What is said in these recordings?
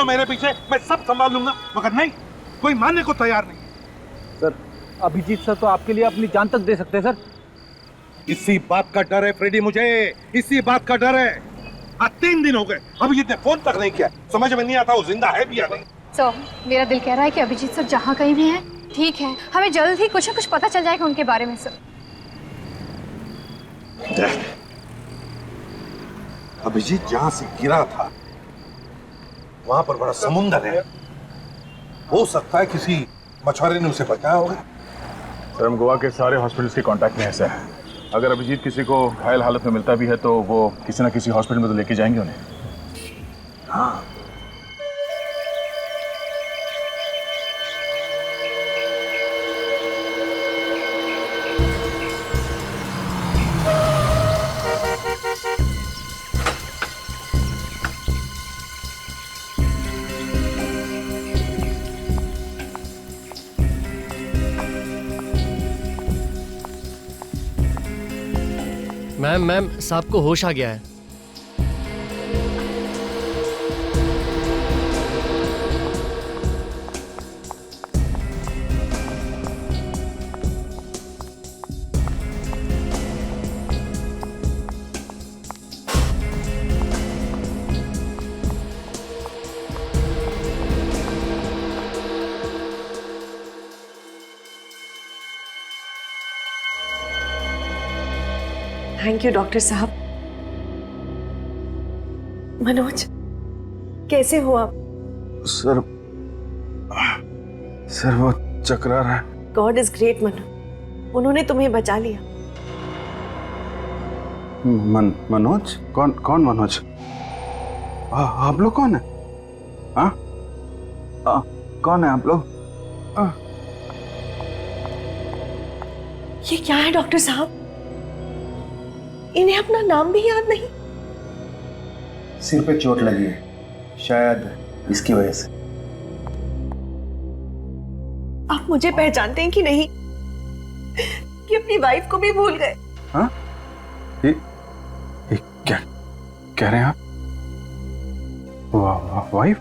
जाओ मेरे पीछे, मैं सब संभाल लूंगा। मगर नहीं, कोई मानने को तैयार नहीं। सर, अभिजीत सर तो आपके लिए अपनी जान तक दे सकते हैं सर। इसी बात का डर है फ्रेडी, मुझे इसी बात का डर है। आज 3 दिन हो गए, अभिजीत ने फोन तक नहीं किया। समझ में नहीं आता वो जिंदा है भी या नहीं। सर, मेरा दिल कह रहा है कि अभिजीत सर जहाँ कहीं भी हैं ठीक है, हमें जल्द ही कुछ न कुछ पता चल जाएगा उनके बारे में। सर, अभिजीत जहां से गिरा था वहां पर बड़ा समुंदर है। हो सकता है किसी मछुआरे ने उसे बचाया होगा। सर, हम गोवा के सारे हॉस्पिटल्स के कांटेक्ट में है सर। अगर अभिजीत किसी को घायल हालत में मिलता भी है तो वो किसी ना किसी हॉस्पिटल में तो लेके जाएंगे उन्हें। हाँ, मैम साहब को होश आ गया है। थैंक यू डॉक्टर साहब। मनोज, कैसे हो आप? सर वो चकरा रहा है। गॉड इज ग्रेट मनोज, उन्होंने तुम्हें बचा लिया। मनोज? कौन मनोज? आप लोग कौन है? हाँ, कौन है आप लोग? ये क्या है डॉक्टर साहब? इन्हें अपना नाम भी याद नहीं। सिर पे चोट लगी है, शायद इसकी वजह से। आप मुझे पहचानते हैं कि नहीं, कि अपनी वाइफ को भी भूल गए? हाँ? ये क्या कह रहे हैं आप? वाइफ?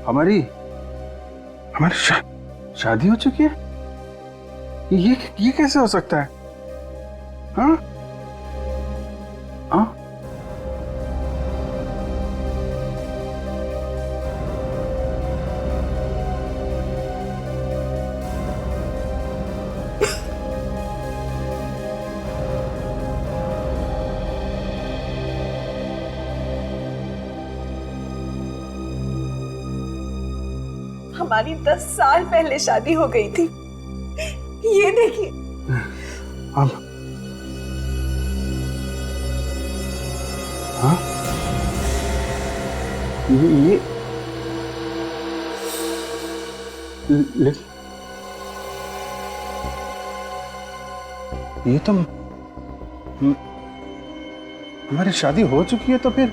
हमारी शादी हो चुकी है? ये कैसे हो सकता है? हाँ? हाँ? हमारी 10 साल पहले शादी हो गई थी। ये देखिए। अब हाँ? ये तो हमारी शादी हो चुकी है, तो फिर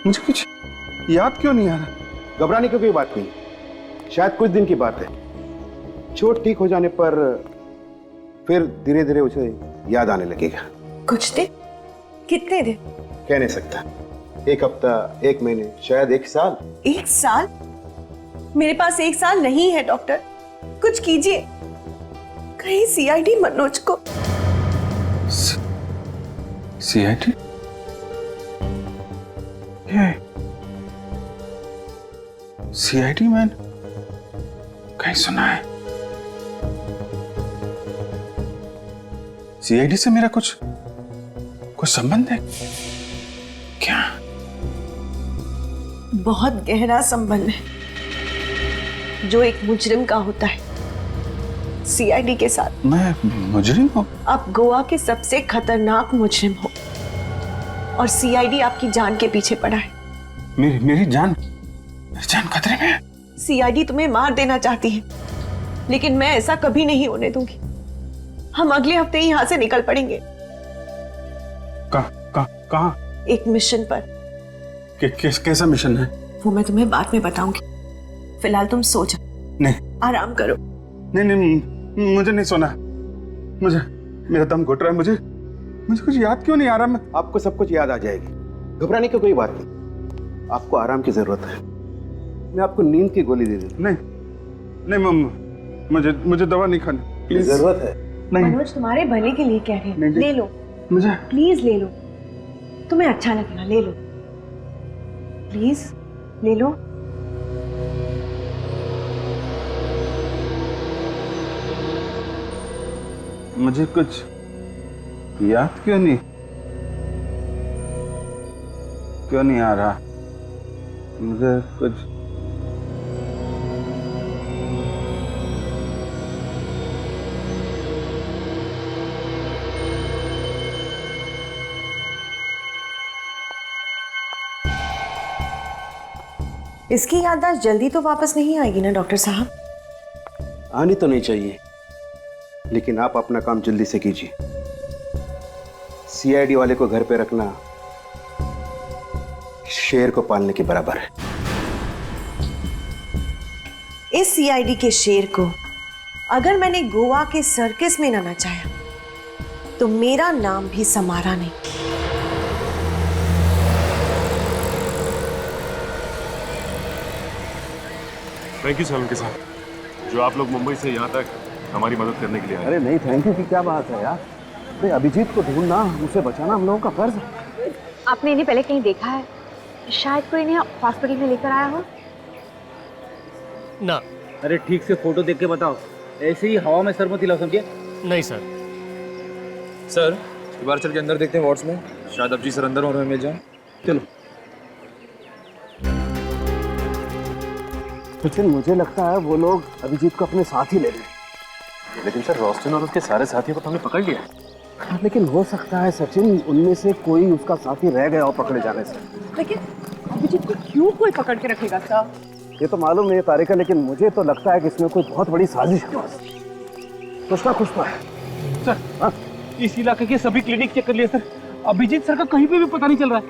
मुझे कुछ याद क्यों नहीं आ रहा? घबराने की कोई बात नहीं, शायद कुछ दिन की बात है। चोट ठीक हो जाने पर फिर धीरे धीरे उसे याद आने लगेगा। कुछ दिन? कितने दिन? कह नहीं सकता। 1 हफ्ता, 1 महीने, शायद 1 साल। 1 साल? मेरे पास 1 साल नहीं है डॉक्टर, कुछ कीजिए। कहीं सीआईडी मनोज को। सीआईडी? सीआईडी मैन कहीं सुना है? सीआईडी से मेरा कुछ संबंध है क्या? बहुत गहरा संबंध है जो एक मुजरिम का होता है सीआईडी के साथ। मैं मुजरिम हूँ? आप गोवा के सबसे खतरनाक मुजरिम हो और सीआईडी आपकी जान के पीछे पड़ा है। मेरी जान खतरे में है। सीआईडी तुम्हें मार देना चाहती है, लेकिन मैं ऐसा कभी नहीं होने दूंगी। हम अगले हफ्ते ही यहाँ से निकल पड़ेंगे। कहाँ? एक मिशन पर। कैसा मिशन है? वो मैं तुम्हें बाद में बताऊंगी, फिलहाल तुम सो जाओ। नहीं, आराम करो। नहीं, मुझे नहीं सोना। मेरा दम घुट रहा है। मुझे कुछ याद क्यों नहीं आ रहा? मैं आपको सब कुछ याद आ जाएगी, घबराने की कोई बात नहीं। आपको आराम की जरूरत है, मैं आपको नींद की गोली दे दूँ। नहीं नहीं मम्मा, मुझे दवा नहीं खानी प्लीज। जरूरत है? नहीं मनोज तुम्हारे भले के लिए कह रहे हैं, ले लो मुझे। प्लीज ले लो, तुम्हें अच्छा लगेगा, ले लो प्लीज ले लो। मुझे कुछ याद क्यों नहीं आ रहा? मुझे कुछ इसकी याददाश्त जल्दी तो वापस नहीं आएगी ना डॉक्टर साहब? आनी तो नहीं चाहिए, लेकिन आप अपना काम जल्दी से कीजिए। सीआईडी वाले को घर पे रखना शेर को पालने के बराबर है। इस सीआईडी के शेर को अगर मैंने गोवा के सर्कस में ना नचाया तो मेरा नाम भी समारा नहीं। थैंक यू सलोनी साहब, जो आप लोग मुंबई से यहाँ तक हमारी मदद करने के लिए आए। अरे नहीं, थैंक यू की क्या बात है यार। अरे अभिजीत को ढूंढना, उसे बचाना हम लोगों का फर्ज है। आपने इन्हें पहले कहीं देखा है? शायद कोई इन्हें हॉस्पिटल में लेकर आया हो। ना। अरे ठीक से फोटो देख के बताओ, ऐसे ही हवा में सर मत हिलाओ, समझे? नहीं सर। सर एक बार चल के अंदर देखते हैं वार्ड्स में, शायद अभिजीत सर अंदर और हमें मिल जाए। चलो। सचिन, मुझे लगता है वो लोग अभिजीत को अपने साथ ही ले रहे। लेकिन सर रोस्टन और उसके सारे साथियों को तो हमने पकड़ लिया। हाँ, लेकिन हो सकता है सचिन उनमें से कोई उसका साथी रह गया हो पकड़े जाने से। लेकिन अभिजीत को क्यों कोई पकड़ के रखेगा सर? ये तो मालूम नहीं है तारिका, लेकिन मुझे तो लगता है कि इसमें कोई बहुत बड़ी साजिश है। कुछ ना कुछ तो है। सर हाँ? इस इलाके के सभी क्लिनिक चेक कर लिए सर, अभिजीत सर का कहीं पे भी पता नहीं चल रहा है।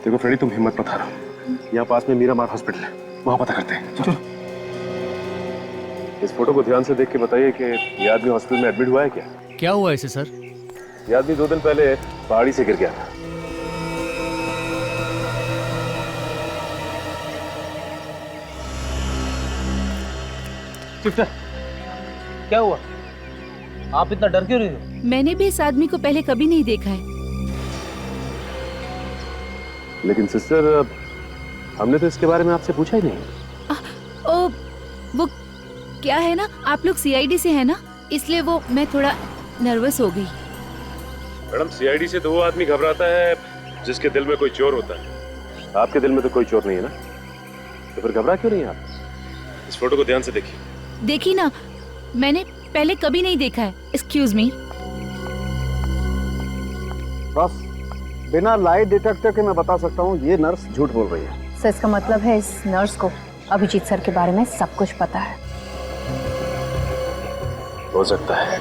देखो फ्रेडी, तुम हिम्मत मत हारो, यहाँ पास में मीरामार हॉस्पिटल है, वहाँ पता करते हैं। चलो। इस फोटो को ध्यान से देख के बताइए कि ये आदमी हॉस्पिटल में एडमिट हुआ है क्या? क्या हुआ इसे सर? ये आदमी 2 दिन पहले पहाड़ी से गिर गया था। सिस्टर, क्या हुआ? आप इतना डर क्यों रही हो? मैंने भी इस आदमी को पहले कभी नहीं देखा है। लेकिन सिस्टर, हमने तो इसके बारे में आपसे पूछा ही नहीं। ओ, वो क्या है ना, आप लोग सीआईडी से है ना, इसलिए वो मैं थोड़ा नर्वस हो गई। मैडम, सीआईडी से तो वो आदमी घबराता है जिसके दिल में कोई चोर होता है। आपके दिल में तो कोई चोर नहीं है ना, तो फिर घबरा क्यों नहीं आप? इस फोटो को ध्यान से देखिए। देखी ना, मैंने पहले कभी नहीं देखा है। Excuse me. बस बिना लाइट डिटेक्टर के मैं बता सकता हूँ ये नर्स झूठ बोल रही है। सर इसका मतलब है इस नर्स को अभिजीत सर के बारे में सब कुछ पता है। हो सकता है।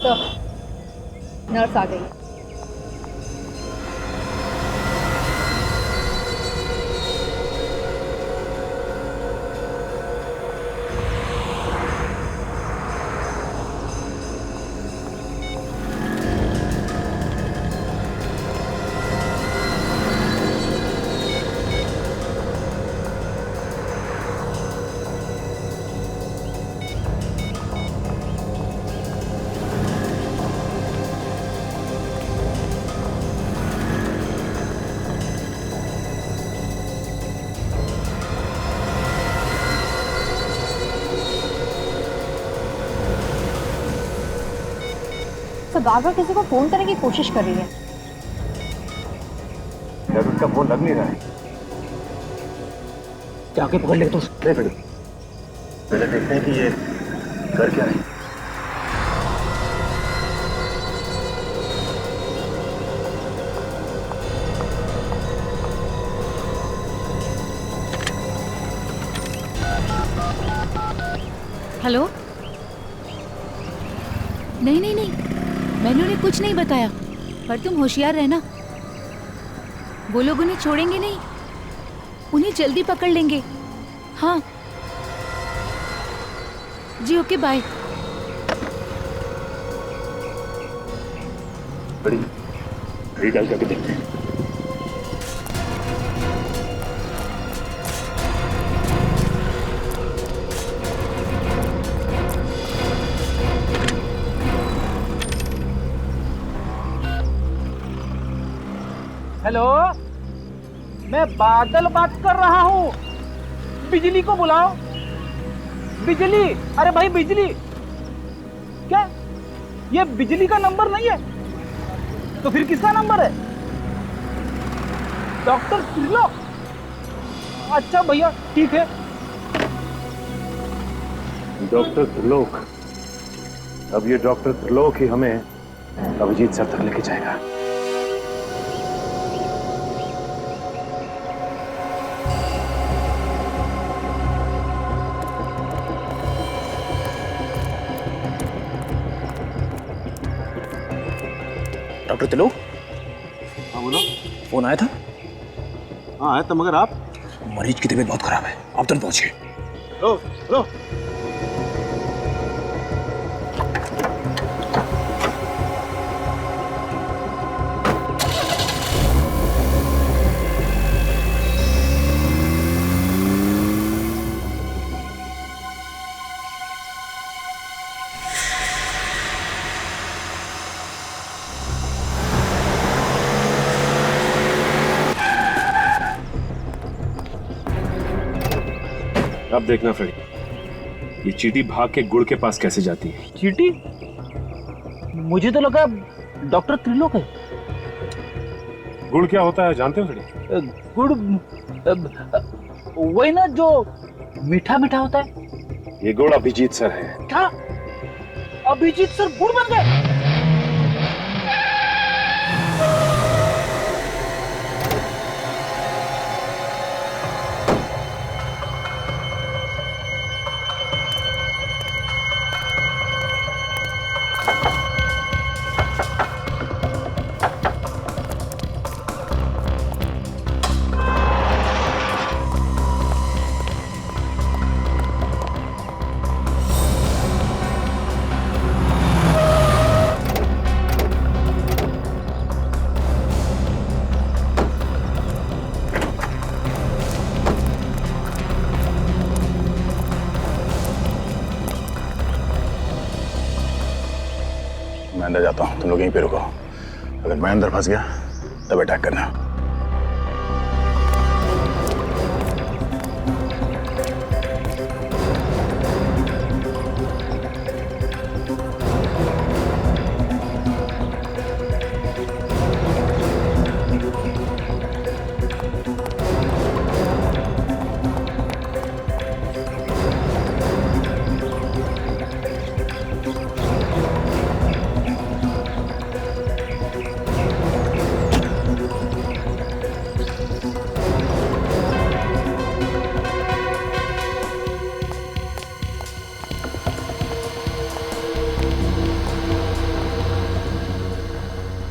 तो नर्स आ गई। तो बार बार किसी को फोन करने की कोशिश कर रही है। इनका फोन लग नहीं रहा है। जाके पकड़ ले तो पहले देखते हैं कि ये कर क्या रहे हैं। हेलो। नहीं नहीं नहीं, मैंने उन्हें कुछ नहीं बताया, पर तुम होशियार रहना। वो लोग उन्हें छोड़ेंगे नहीं, उन्हें जल्दी पकड़ लेंगे। हाँ जी, ओके बाय। बड़ी डाल करके देखते हैं। हेलो, मैं बादल बात कर रहा हूँ। बिजली को बुलाओ। बिजली, अरे भाई बिजली। क्या ये बिजली का नंबर नहीं है तो फिर किसका नंबर है? डॉक्टर त्रिलोक। अच्छा भैया ठीक है। डॉक्टर त्रिलोक। अब ये डॉक्टर त्रिलोक ही हमें अभिजीत सर तक लेके जाएगा। डॉक्टर त्रिलोक। हाँ बोलो। फोन आया था? हाँ आया था, मगर आप? मरीज की तबीयत बहुत खराब है, आप तुरंत पहुंचिए। रो रो। अब देखना फ्रेडी, ये चींटी भाग के गुड़ के पास कैसे जाती है। चीटी? मुझे तो लगा डॉक्टर त्रिलोक है। गुड़ क्या होता है जानते हो फ्रेडी? गुड़ वही ना जो मीठा मीठा होता है। ये गुड़ अभिजीत सर है। क्या अभिजीत सर गुड़ बन गए? मैं अंदर जाता हूँ, तुम लोग यहीं पे रुको। अगर मैं अंदर फंस गया तब अटैक करना।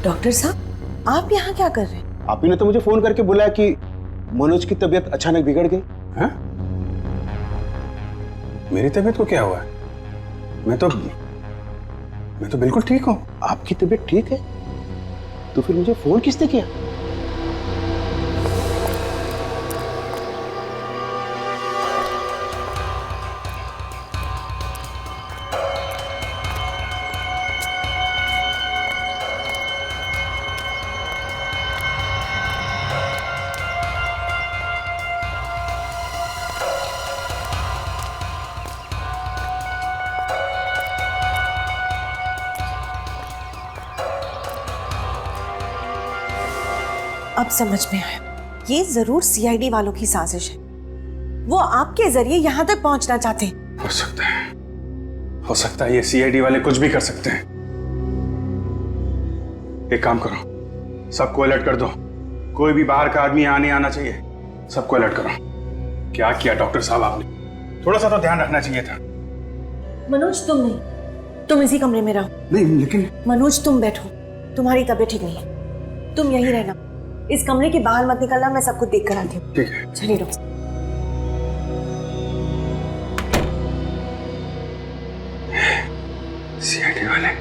डॉक्टर साहब, आप यहाँ क्या कर रहे हैं? आप ही ने तो मुझे फोन करके बुलाया कि मनोज की तबीयत अचानक बिगड़ गई। हैं? मेरी तबीयत को क्या हुआ है? मैं तो बिल्कुल ठीक हूँ। आपकी तबीयत ठीक है तो फिर मुझे फोन किसने किया? अब समझ में आया। ये जरूर सीआईडी वालों की साजिश है। वो आपके जरिए यहां तक पहुंचना चाहते हैं। हो सकता है ये सीआईडी वाले कुछ भी कर सकते हैं। एक काम करो, सबको अलर्ट कर दो। कोई भी बाहर का आदमी आने आना चाहिए, सबको अलर्ट करो। क्या किया डॉक्टर साहब आपने? थोड़ा सा तो ध्यान रखना चाहिए था। मनोज तुम नहीं, तुम इसी कमरे में रहो। नहीं लेकिन मनोज तुम बैठो, तुम्हारी तबीयत ठीक नहीं है, तुम यहीं रहना। इस कमरे के बाहर मत निकलना, मैं सब कुछ देख कर आती हूँ। ठीक है। चलिए डॉक्टर। सीआईडी वाले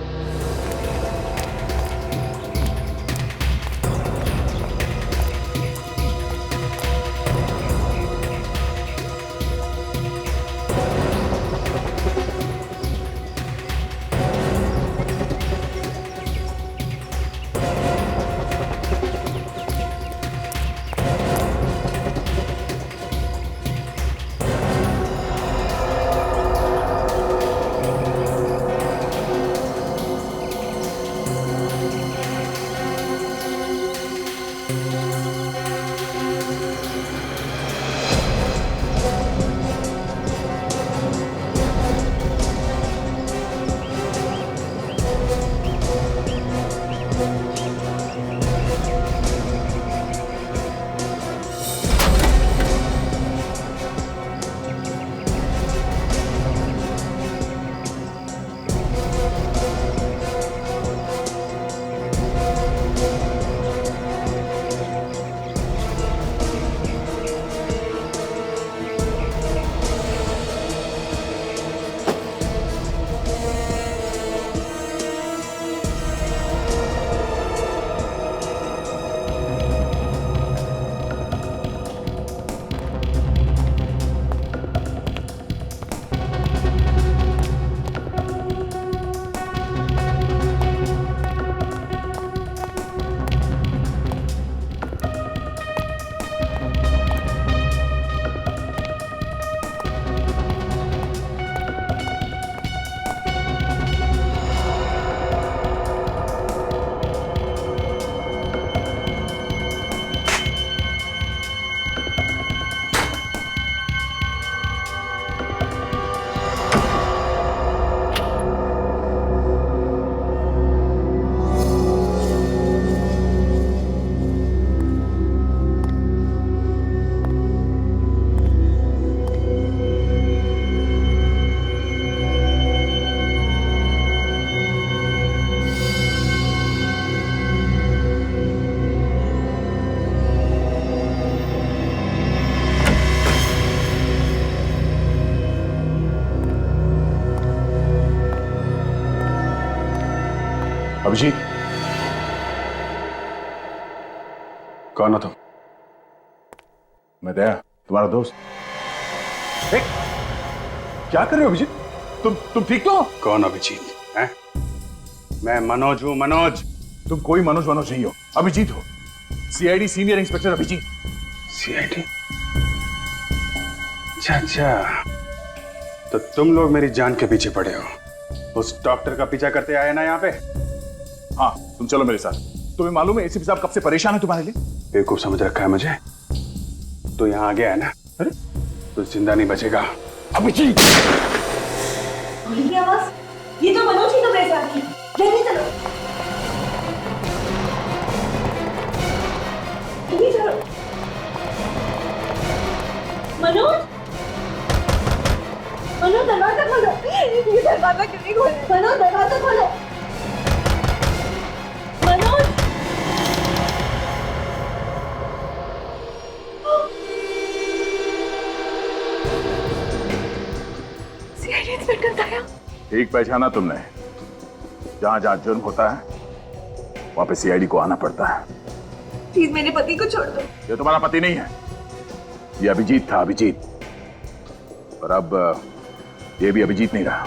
अभिजीत, कौन हो तुम? मैं दया, तुम्हारा दोस्त। क्या कर रहे हो अभिजीत? तुम ठीक तो हो? कौन अभिजीत है? मैं मनोज हूँ, मनोज। तुम कोई मनोज नहीं हो, अभिजीत हो। CID senior inspector Abhijeet. CID? अच्छा, तो तुम लोग मेरी जान के पीछे पड़े हो। उस डॉक्टर का पीछा करते आए ना यहाँ पे? हाँ, तुम चलो मेरे साथ। तुम्हें मालूम है एसीपी साहब कब से परेशान है तुम्हारे लिए? बेवकूफ समझ रखा है मुझे। तो यहाँ आ गया है ना? अरे तो जिंदा नहीं बचेगा। अभिजीत! ये आवाज, ये तो मनोज ही तो मेरे साथ है। जल्दी चलो, जल्दी चलो। मनोज, मनोज दरवाजा खोलो। ये दरवाजा क्यों नहीं खोल? मनोज दरवाजा खोलो। मनोज, सीआईडी इंस्पेक्टर दया। ठीक पहचाना तुमने। जहां जहां जुर्म होता है वहां पे सीआईडी को आना पड़ता है। प्लीज मेरे पति को छोड़ दो। ये तुम्हारा पति नहीं है, ये अभिजीत था, अभिजीत। पर अब ये भी अभिजीत नहीं रहा।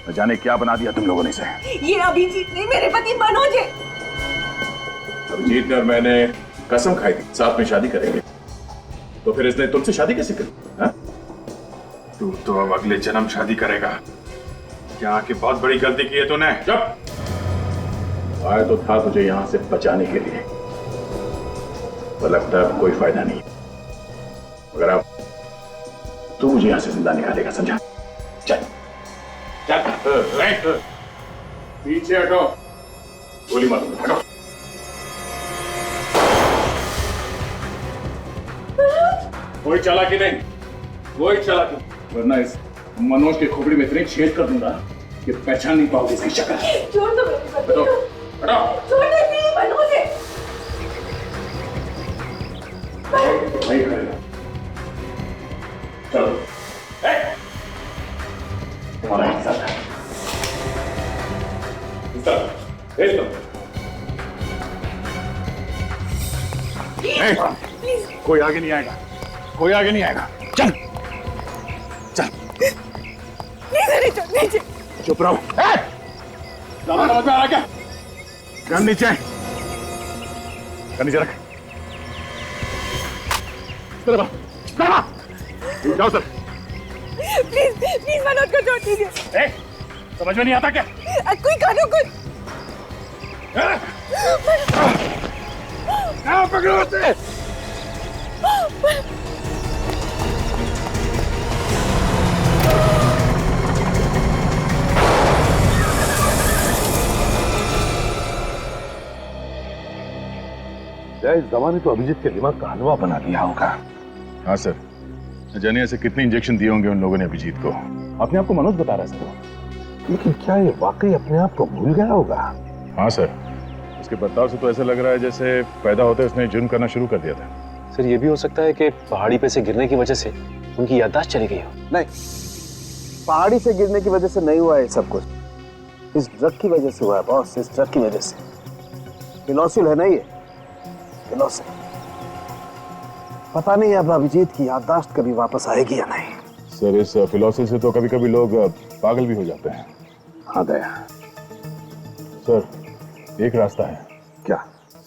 न जाने क्या बना दिया तुम लोगों ने इसे। ये अभिजीत नहीं, मेरे पति मनोज है। अभिजीत ने और मैंने कसम खाई थी साथ में शादी करेंगे, तो फिर इसने तुमसे शादी कैसे करी? तू तो अब अगले जन्म शादी करेगा। यहाँ की बहुत बड़ी गलती की है तूने। चुप! आया तो था तुझे यहाँ से बचाने के लिए, पर लगता है अब कोई फायदा नहीं। मगर अब तू मुझे यहां से जिंदा निकालेगा, समझा? चल चल, पीछे हटो, गोली मारो, हटो। कोई चालाकी नहीं, कोई चालाकी, वरना इस मनोज के खोपड़ी में इतने छेद कर दूंगा कि पहचान नहीं पाओगे इसकी शक्ल। छोड़ दो मेरे पति को। हटो, छोड़ दे, नहीं मनोज है। नहीं करेगा। चलो, तुम्हारा हिस्सा है, हिस्सा भेज दो। कोई आगे नहीं आएगा, कोई आगे नहीं आएगा। चल चल, नीचे। चुप रहो। समझ में आ रहा क्या? गन नीचे, गन नीचे रख। जाओ सर। प्लीज मनोज को छोड़ दीजिए। समझ में नहीं आता क्या? कोई कानून कोई पकड़ो उसे। इस दवा ने तो अभिजीत के दिमाग का हलवा बना दिया होगा। हाँ सर, न जाने ऐसे कितने इंजेक्शन दिए होंगे उन लोगों ने अभिजीत को। अपने आप को मनोज बता रहा है सर। लेकिन क्या ये वाकई अपने आप को भूल गया होगा? हाँ सर, उसके बर्ताव से तो ऐसा लग रहा है जैसे पैदा होते उसने जुर्म करना शुरू कर दिया था। सर ये भी हो सकता है कि पहाड़ी पे से गिरने की वजह से उनकी याददाश्त चली गई हो। नहीं, पहाड़ी से गिरने की वजह से नहीं हुआ है सब कुछ, इस ड्रग की वजह से हुआ है बॉस, इस ड्रग की वजह से। फिनोसिल है ना ये, फिनोसिल। पता नहीं अब अभिजीत की याददाश्त कभी वापस आएगी या नहीं। सर इस फिलॉसफी से तो कभी कभी लोग पागल भी हो जाते हैं। हाँ दया। सर एक रास्ता है। क्या?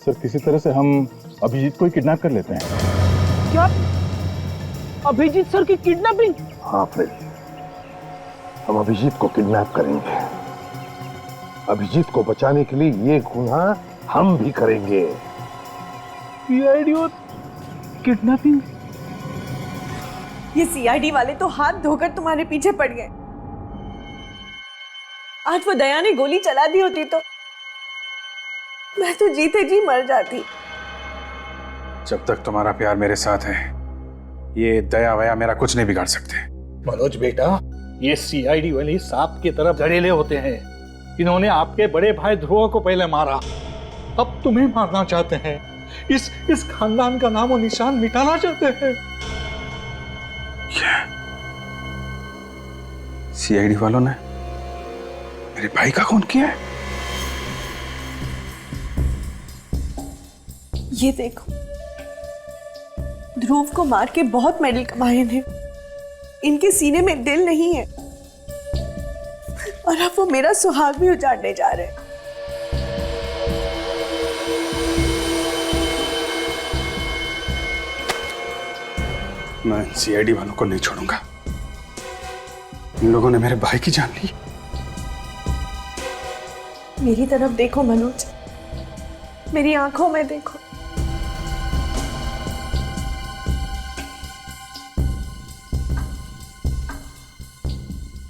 सर किसी तरह से हम अभिजीत को ही किडनैप कर लेते हैं। क्या? अभिजीत सर की किडनैपिंग? हाँ फ्रेड, हम अभिजीत को किडनैप करेंगे। अभिजीत को बचाने के लिए ये गुनाह हम भी करेंगे। सीआईडी और किडनैपिंग? ये सीआईडी वाले तो हाथ धोकर तुम्हारे पीछे पड़ गए। आज वो दया ने गोली चला दी होती तो मैं तो जीते जी मर जाती। जब तक तुम्हारा प्यार मेरे साथ है, ये दया वया मेरा कुछ नहीं बिगाड़ सकते। मनोज बेटा, ये सीआईडी वाले सांप की तरफ जहरीले होते हैं। इन्होंने आपके बड़े भाई ध्रुव को पहले मारा, अब तुम्हें मारना चाहते हैं। इस खानदान का नाम और निशान मिटाना चाहते हैं। सीआईडी वालों ने मेरे भाई का खून किया है? ये देखो, ध्रुव को मार के बहुत मेडल कमाए हैं। इनके सीने में दिल नहीं है और अब वो मेरा सुहाग भी उजाड़ने जा रहे हैं। मैं सीआईडी वालों को नहीं छोड़ूंगा। इन लोगों ने मेरे भाई की जान ली। मेरी तरफ देखो मनोज, मेरी आंखों में देखो।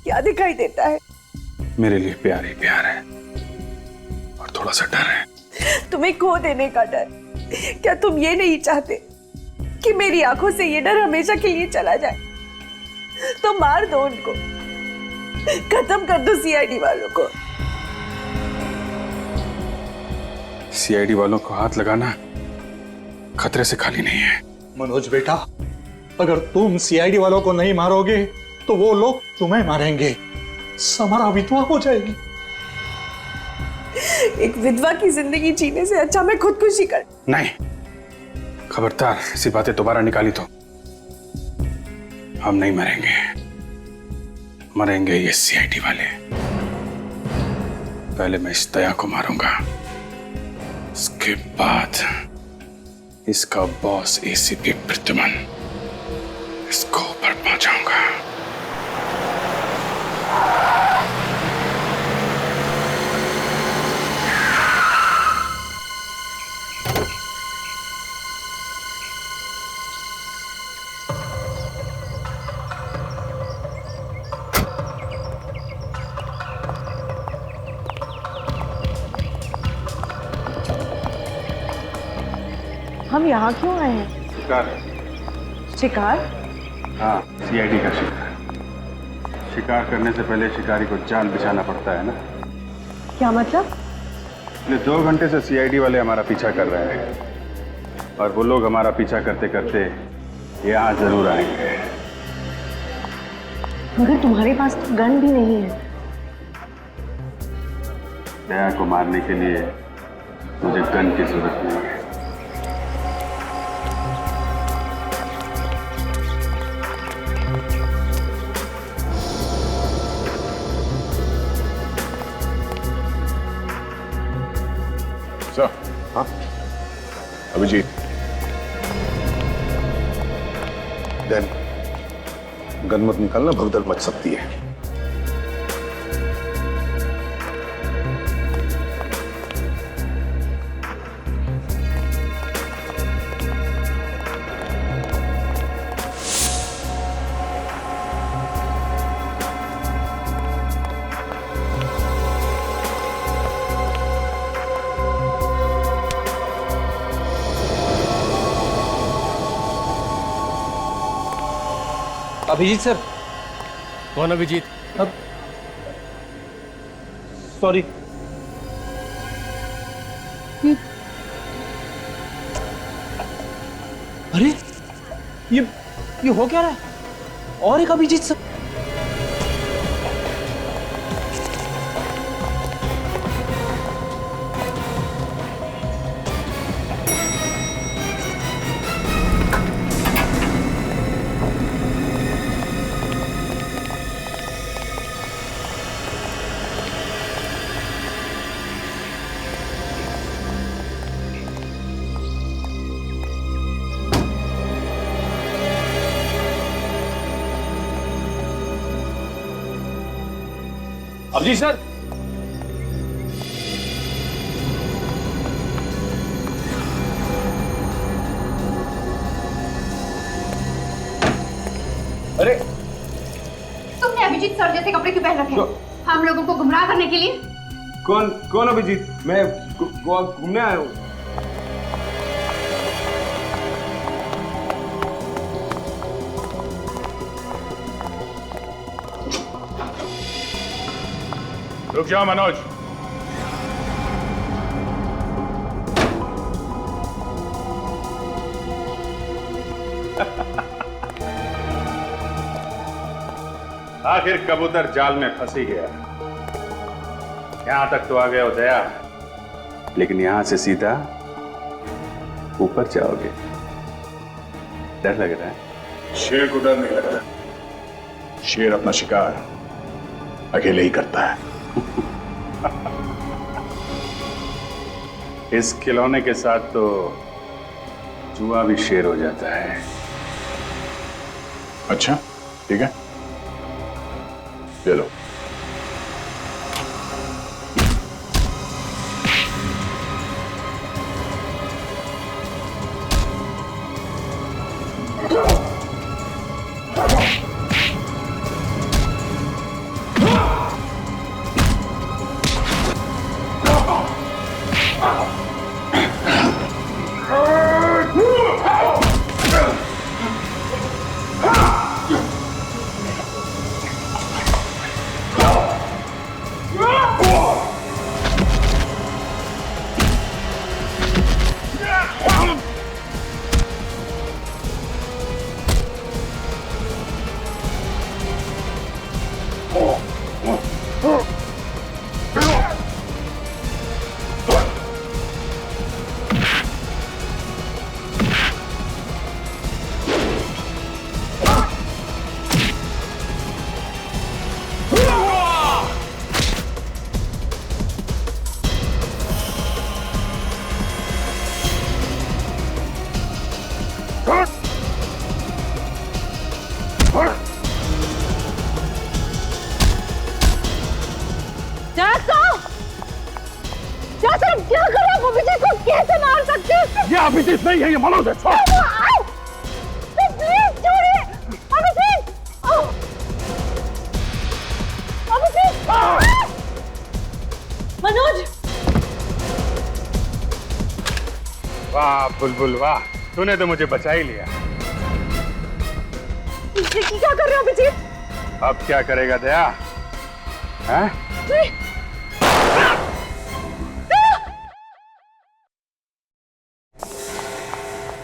क्या दिखाई देता है? मेरे लिए प्यार ही प्यार है और थोड़ा सा डर है। तुम्हें खो देने का डर। क्या तुम ये नहीं चाहते कि मेरी आंखों से ये डर हमेशा के लिए चला जाए? तो मार दो उनको, खत्म कर दो सीआईडी वालों को। सीआईडी वालों को हाथ लगाना खतरे से खाली नहीं है। मनोज बेटा, अगर तुम सीआईडी वालों को नहीं मारोगे तो वो लोग तुम्हें मारेंगे। समारा विधवा हो जाएगी। एक विधवा की जिंदगी जीने से अच्छा मैं खुदकुशी कर। नहीं, खबरदार ऐसी बातें दोबारा निकाली तो हम नहीं मरेंगे। मरेंगे ये सीआईडी वाले। पहले मैं इस दया को मारूंगा, उसके बाद इसका बॉस एसीपी प्रद्युमन, इसको ऊपर पहुंचाऊंगा। हम यहाँ क्यों आए हैं? शिकार। शिकार? हाँ, सीआईडी का शिकार। शिकार करने से पहले शिकारी को जाल बिछाना पड़ता है ना। क्या मतलब? पिछले 2 घंटे से सीआईडी वाले हमारा पीछा कर रहे हैं और वो लोग हमारा पीछा करते करते यहाँ जरूर आएंगे। मगर तुम्हारे पास तो गन भी नहीं है। दया को मारने के लिए मुझे गन की जरूरत नहीं है। सर, हाँ अभिजीत। देन गन मत निकालना, भगदड़ मच सकती है। अभिजीत सर। कौन अभिजीत? अब सॉरी। अरे ये हो क्या रहा है? और एक अभिजीत सर। अभिजीत सर। अरे तुमने अभिजीत सर जैसे कपड़े क्यों पहन रखे हैं? हम लोगों को गुमराह करने के लिए? कौन अभिजीत? मैं गोवा घूमने आया हूँ। रुक जाओ मनोज। आखिर कबूतर जाल में फंस ही गया। यहां तक तो आ गए हो दया, लेकिन यहां से सीधा ऊपर जाओगे। डर लग रहा है? शेर को डर नहीं लगता। शेर अपना शिकार अकेले ही करता है। इस खिलौने के साथ तो जुआ भी शेर हो जाता है। अच्छा ठीक है, ले लो। ये अभिजीत नहीं है, ये मनोज है। प्लीज छोड़िए अभिजीत। अभिजीत मनोज। वाह वाह बुलबुल वाह, तूने तो मुझे बचा ही लिया। क्या कर रहे हो अभिजीत? अब क्या करेगा दया? हैं?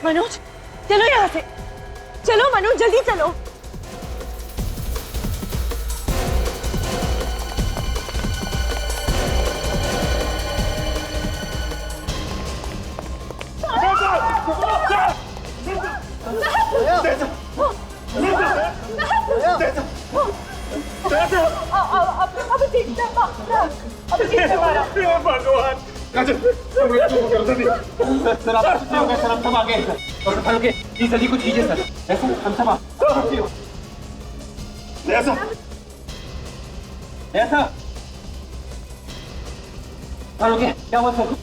मनोज चलो यहाँ से, चलो मनोज जल्दी चलो। भगवान सर आप कुछ नहीं होगा सर, हम सब आ गए सर। डॉक्टर साहब के प्लीज जल्दी कुछ कीजिए सर। ऐसा हम सब ऐसा ऐसा सर ओके क्या हुआ सर?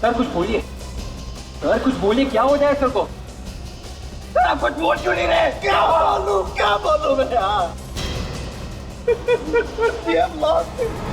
सर कुछ बोलिए सर, कुछ बोलिए क्या हो जाए सर को? सर आप कुछ बोल क्यों नहीं रहे? क्या बोलूं मैं यार? ये लॉस्ट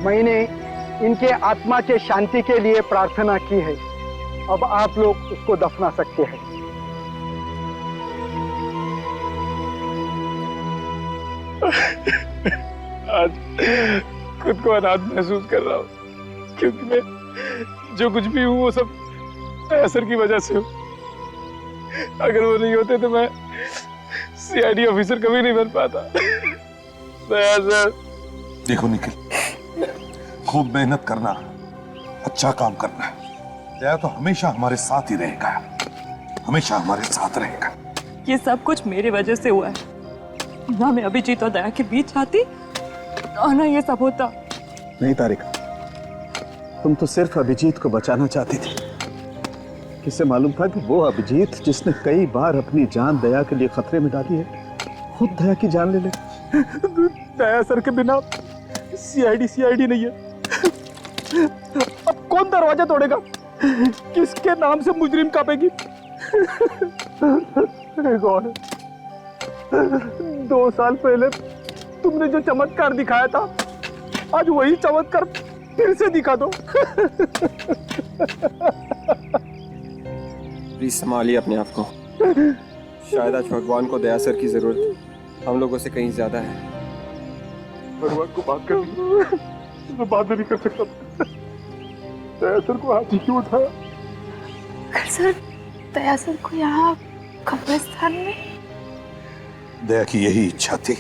मैंने इनके आत्मा के शांति के लिए प्रार्थना की है। अब आप लोग उसको दफना सकते हैं। आज खुद को अनाथ महसूस कर रहा हूँ, क्योंकि मैं जो कुछ भी हूँ वो सब असर की वजह से हूँ। अगर वो नहीं होते तो मैं सीआईडी ऑफिसर कभी नहीं बन पाता। देखो निखिल, खूब मेहनत करना, अच्छा काम करना। दया तो हमेशा हमारे साथ ही रहेगा, हमेशा हमारे साथ रहेगा। ये सब कुछ मेरी वजह से हुआ है। ना मैं अभिजीत और दया के बीच आती और ना ये सब होता। नहीं तारिका, तुम तो सिर्फ अभिजीत को बचाना चाहती थी। किसे मालूम था कि वो अभिजीत जिसने कई बार अपनी जान दया के लिए खतरे में डाली है, खुद दया की जान ले ले। दया सर के बिना सीआईडी नहीं है। अब कौन दरवाजा तोड़ेगा? किसके नाम से मुजरिम कांपेगी? गॉड, 2 साल पहले तुमने जो चमत्कार दिखाया था, आज वही चमत्कार फिर से दिखा दो। प्लीज संभालिए अपने आप को। शायद आज भगवान को दया सर की जरूरत हम लोगों से कहीं ज्यादा है। भगवान को बात कर, मैं बात नहीं कर सकता। दया सर को हाथ ही क्यों उठाया? सर, दया सर को यहाँ कब्रिस्तान में? दया की यही इच्छा थी।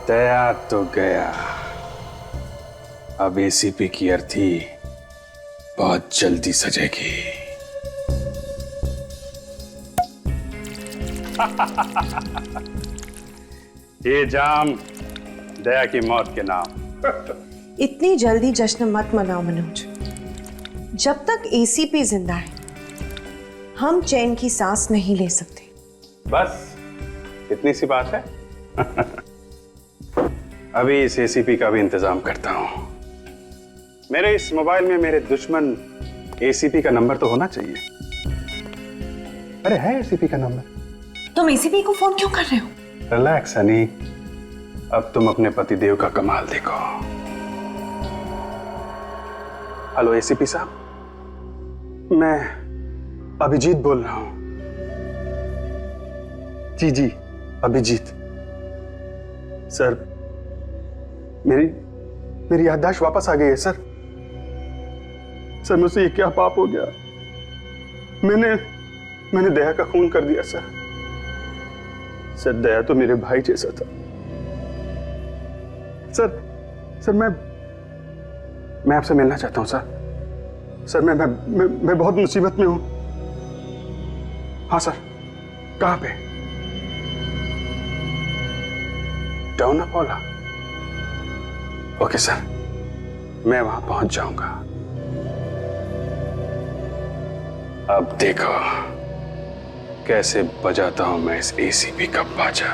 दया तो गया, अब एसीपी की अर्थी बहुत जल्दी सजेगी। ये जाम दया की मौत के नाम। इतनी जल्दी जश्न मत मनाओ मनोज। जब तक एसीपी जिंदा है हम चैन की सांस नहीं ले सकते। बस इतनी सी बात है। अभी इस एसीपी का भी इंतजाम करता हूं। मेरे इस मोबाइल में मेरे दुश्मन एसीपी का नंबर तो होना चाहिए। अरे है एसीपी का नंबर। तुम एसीपी को फोन क्यों कर रहे हो? रिलैक्स हनी, अब तुम अपने पतिदेव का कमाल देखो। हेलो एसीपी साहब, मैं अभिजीत बोल रहा हूं। जी जी अभिजीत। सर मेरी याददाश्त वापस आ गई है सर। सर मुझसे ये क्या पाप हो गया? मैंने दया का खून कर दिया सर। सर दया तो मेरे भाई जैसा था। सर मैं आपसे मिलना चाहता हूं सर। सर मैं बहुत मुसीबत में हूं। हाँ सर, कहां पे? टाउन अपोला। ओके सर, मैं वहां पहुंच जाऊंगा। अब देखो कैसे बजाता हूं मैं इस एसीपी का बाजा।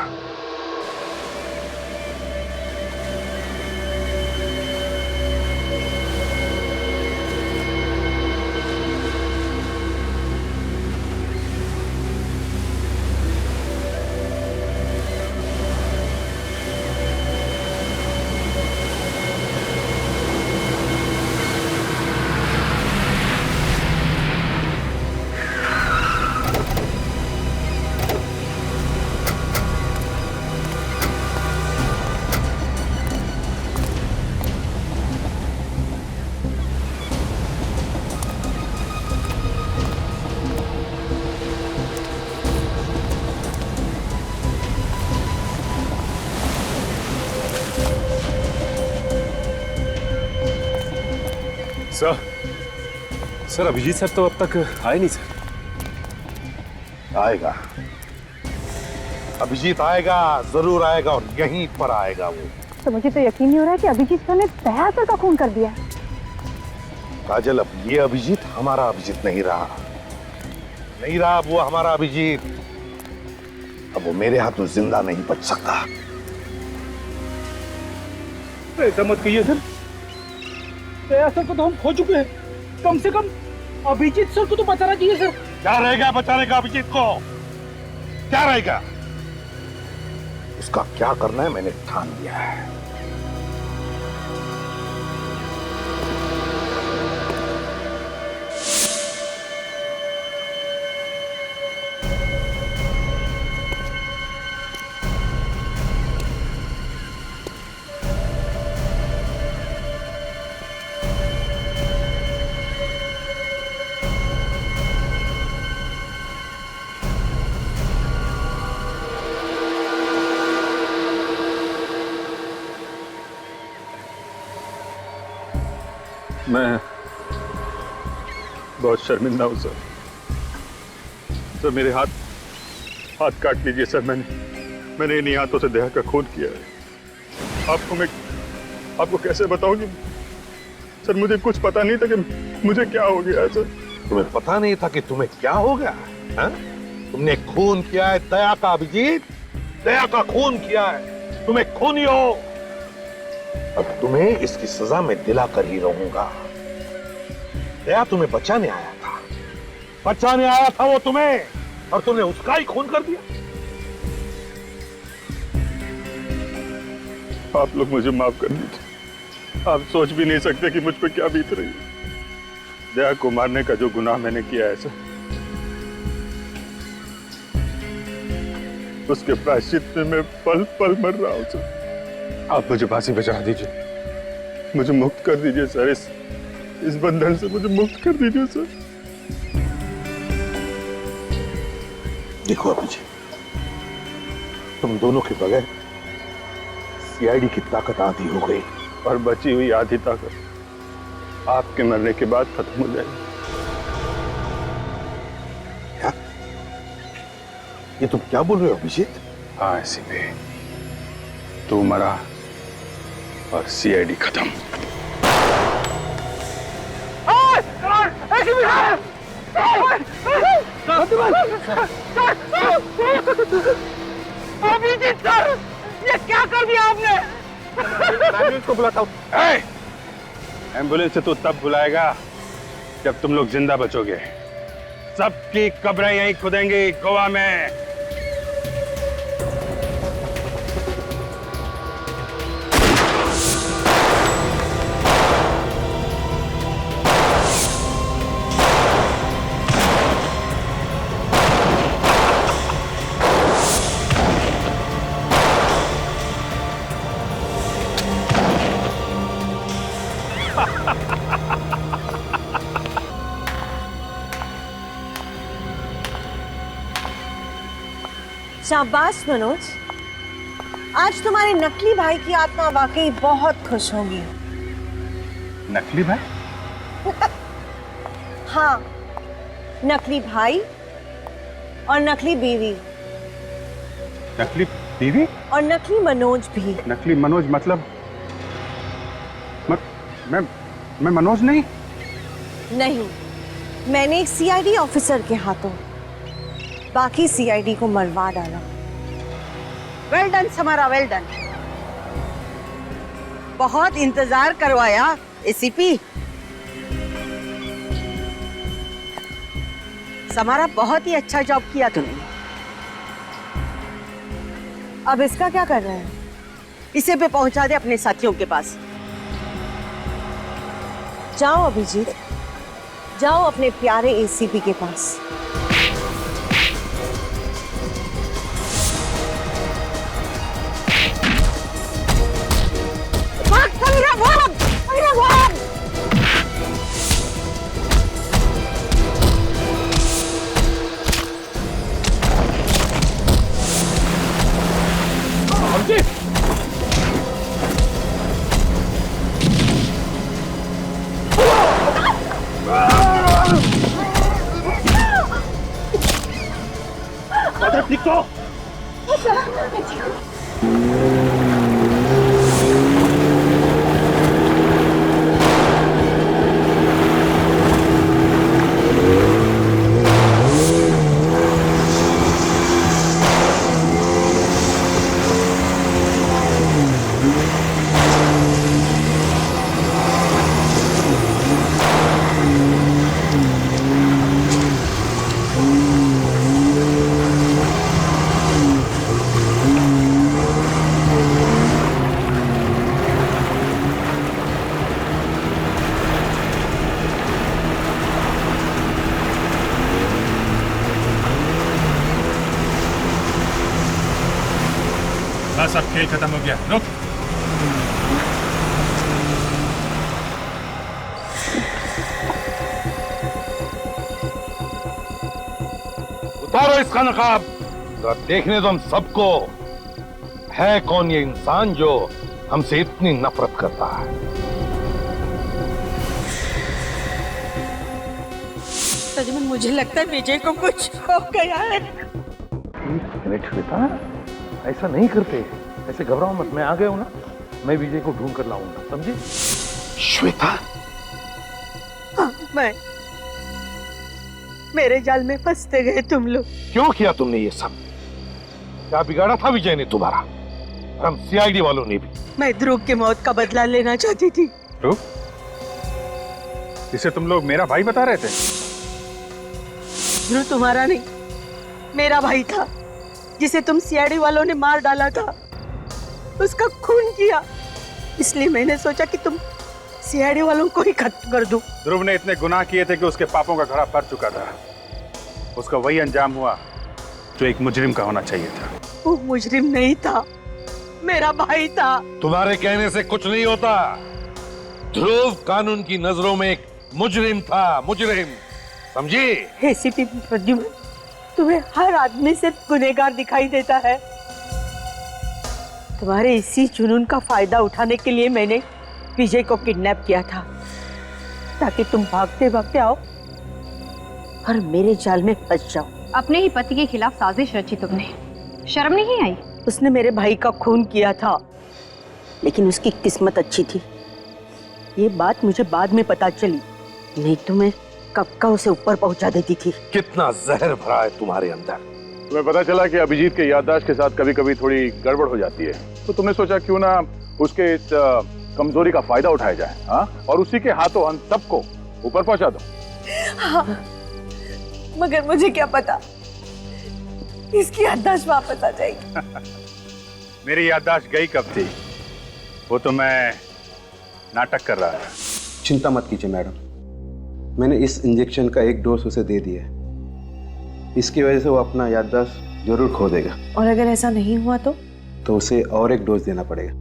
सर अभिजीत सर तो अब तक आए नहीं सर। आएगा, अभिजीत आएगा, जरूर आएगा और यहीं पर आएगा वो। तो मुझे तो यकीन नहीं हो रहा है कि अभिजीत सर ने दया सर का खून कर दिया। काजल, अब ये अभिजीत हमारा अभिजीत नहीं रहा। अब वो हमारा अभिजीत। अब वो मेरे हाथों जिंदा नहीं बच सकता। ऐसा मत कहिए सर। दया सर को तो हम खो चुके हैं। कम से कम अभिजीत सर को तो बचाना चाहिए सर। क्या रहेगा बचाने का अभिजीत को? क्या रहेगा? उसका क्या करना है मैंने ठान लिया है। मैं बहुत शर्मिंदा हूं सर। सर मेरे हाथ काट लीजिए सर। मैंने इन्हीं हाथों से दया का खून किया है। आपको कैसे बताऊं कि सर मुझे कुछ पता नहीं था कि मुझे क्या हो गया है सर। तुम्हें पता नहीं था कि तुम्हें क्या हो गया है? तुमने खून किया है दया का अभिजीत, दया का खून किया है। तुम्हें खूनी हो। अब तुम्हें इसकी सजा मैं दिलाकर ही रहूंगा। दया तुम्हें बचाने आया था, वो तुम्हें, और तुमने उसका ही खून कर दिया। आप लोग मुझे माफ कर दीजिए। आप सोच भी नहीं सकते कि मुझ पर क्या बीत रही है। दया को मारने का जो गुनाह मैंने किया है सर, उसके प्रायश्चित में मैं पल पल मर रहा हूं सर। आप मुझे फांसी बचा दीजिए। मुझे मुक्त कर दीजिए सर। इस बंधन से मुझे मुक्त कर दीजिए सर। देखो अभिजीत, तुम दोनों के बगैर सीआईडी की ताकत आधी हो गई और बची हुई आधी ताकत आपके मरने के बाद खत्म हो जाएगी। क्या? ये तुम क्या बोल रहे हो अभिजीत? हाँ एसीपी, तू मरा और सीआईडी खत्म। अभिजीत सर, ये क्या कर दिया आपने? एम्बुलेंस को बुलाता हूँ। एम्बुलेंस से तो तब बुलाएगा जब तुम लोग जिंदा बचोगे। सबकी कब्रें यहीं खुदेंगी गोवा में। शाबाश मनोज, आज तुम्हारे नकली भाई की आत्मा वाकई बहुत खुश होगी। नकली भाई? हाँ, नकली भाई और नकली बीवी। नकली बीवी? और नकली मनोज भी। नकली मनोज मतलब? मैं मनोज नहीं? नहीं, मैंने एक सीआईडी ऑफिसर के हाथों बाकी सीआईडी को मरवा डाला। Well done Samara, well done. बहुत इंतजार करवाया एसीपी। समारा, बहुत ही अच्छा जॉब किया तुमने। अब इसका क्या कर रहे हैं? इसे पे पहुंचा दे अपने साथियों के पास। जाओ अभिजीत, जाओ अपने प्यारे एसीपी के पास। बस अब खेल खत्म हो गया, रुक। उतारो इसका नकाब, जरा देखने दो हम सबको, है कौन ये इंसान जो हमसे इतनी नफरत करता है। सजमन, मुझे लगता है विजय को कुछ हो गया है। एक मिनट श्वेता, ऐसा नहीं करते, ऐसे घबराओ मत, मैं आ गया हूं ना, मैं विजय को ढूंढ कर लाऊंगा, समझे? श्वेता, हाँ, मैं मेरे जाल में फंसते गए तुम लोग। क्यों किया तुमने ये सब? क्या बिगाड़ा था विजय ने तुम्हारा? और हम सीआईडी वालों ने भी। मैं ध्रुव की मौत का बदला लेना चाहती थी। ध्रुव? इसे तुम लोग मेरा भाई बता रहे थे? ध्रुव तुम्हारा नहीं, मेरा भाई था, जिसे तुम सीआईडी वालों ने मार डाला था, उसका खून किया। इसलिए मैंने सोचा कि तुम सीआईडी वालों को ही खत्म कर दो। ध्रुव ने इतने गुनाह किए थे कि उसके पापों का घड़ा भर चुका था। उसका वही अंजाम हुआ जो एक मुजरिम का होना चाहिए था। वो मुजरिम नहीं था, मेरा भाई था। तुम्हारे कहने से कुछ नहीं होता। ध्रुव कानून की नजरों में एक मुजरिम था, मुजरिम, समझी? एसीपी प्रद्युम्न, तुम्हें हर आदमी सिर्फ गुनहगार दिखाई देता है। तुम्हारे इसी जुनून का फायदा उठाने के लिए मैंने विजय को किडनैप किया था, ताकि तुम भागते भागते आओ और मेरे जाल में फंस जाओ। अपने ही पति के खिलाफ साजिश रची तुमने, शर्म नहीं आई? उसने मेरे भाई का खून किया था, लेकिन उसकी किस्मत अच्छी थी। ये बात मुझे बाद में पता चली, नहीं तो मैं कब का उसे ऊपर पहुंचा देती थी। कितना जहर भरा है तुम्हारे अंदर। तुम्हें पता चला कि अभिजीत के याददाश्त के साथ कभी कभी थोड़ी गड़बड़ हो जाती है, तो तुमने सोचा क्यों ना उसके इस कमजोरी का फायदा उठाया जाए, हाँ? और उसी के हाथों हम सबको ऊपर पहुंचा दो। हाँ, मगर मुझे क्या पता इसकी याददाश्त वापस आ जाएगी। मेरी याददाश्त गई कब थी, वो तो मैं नाटक कर रहा था। चिंता मत कीजिए मैडम, मैंने इस इंजेक्शन का एक डोज उसे दे दिया है। इसकी वजह से वो अपना याददाश्त जरूर खो देगा। और अगर ऐसा नहीं हुआ तो उसे और एक डोज देना पड़ेगा।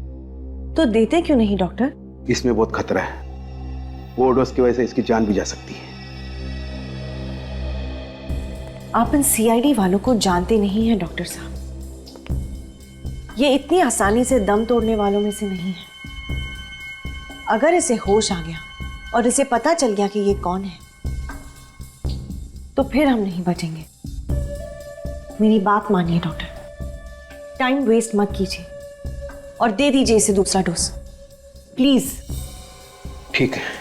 तो देते क्यों नहीं डॉक्टर? इसमें बहुत खतरा है, वो डोज की वजह से इसकी जान भी जा सकती है। आप इन सीआईडी वालों को जानते नहीं हैं डॉक्टर साहब। ये इतनी आसानी से दम तोड़ने वालों में से नहीं है। अगर इसे होश आ गया और इसे पता चल गया कि ये कौन है, तो फिर हम नहीं बचेंगे। मेरी बात मानिए डॉक्टर, टाइम वेस्ट मत कीजिए और दे दीजिए इसे दूसरा डोज, प्लीज। ठीक है।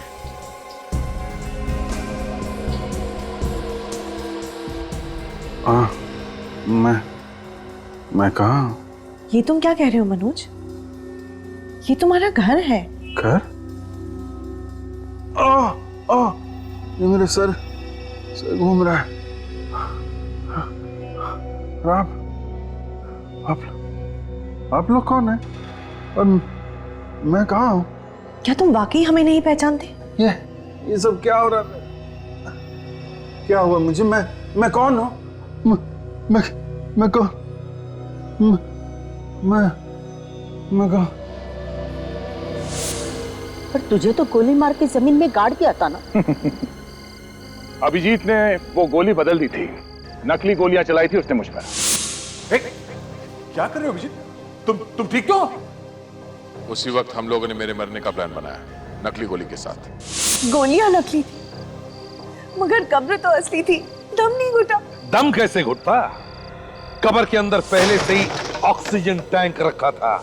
मैं कहाँ हूँ? ये तुम क्या कह रहे हो मनोज? ये तुम्हारा घर है। घर? ये मेरे सर घूम रहा है। आप लोग कौन है और मैं कहाँ हूँ? क्या तुम वाकई हमें नहीं पहचानते? ये सब क्या हो रहा है? क्या हुआ मुझे? मैं कौन हूँ? मैं कौन? मैं कौन? पर तुझे तो गोली मार के जमीन में गाड़ दिया था ना। अभिजीत ने वो गोली बदल दी थी, नकली गोलियां चलाई थी उसने मुझ पर। क्या कर रहे हो अभिजीत? तुम ठीक तो? उसी वक्त हम लोगों ने मेरे मरने का प्लान बनाया, नकली गोली के साथ। गोलियां नकली थी, मगर कब्र तो असली थी। दम नहीं घुटा। दम कैसे घुटता? कब्र के अंदर पहले से ही ऑक्सीजन टैंक रखा था।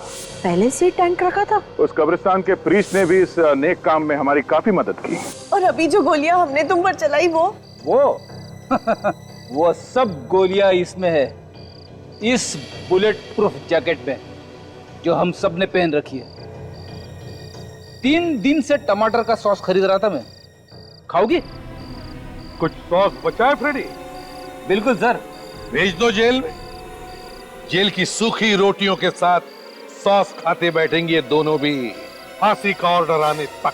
पहले से टैंक रखा था? उस कब्रिस्तान के प्रीस्ट ने भी इस नेक काम में हमारी काफी मदद की। और अभी जो गोलियां हमने तुम पर चलाई वो वो सब गोलियां इसमें है, इस बुलेट प्रूफ जैकेट में जो हम सब ने पहन रखी है। 3 दिन से टमाटर का सॉस खरीद रहा था मैं। खाओगी? कुछ सॉस बचा है फ्रेडी? बिल्कुल सर। भेज दो जेल में। जेल की सूखी रोटियों के साथ सॉस खाते बैठेंगे दोनों भी, फांसी का ऑर्डर आने तक।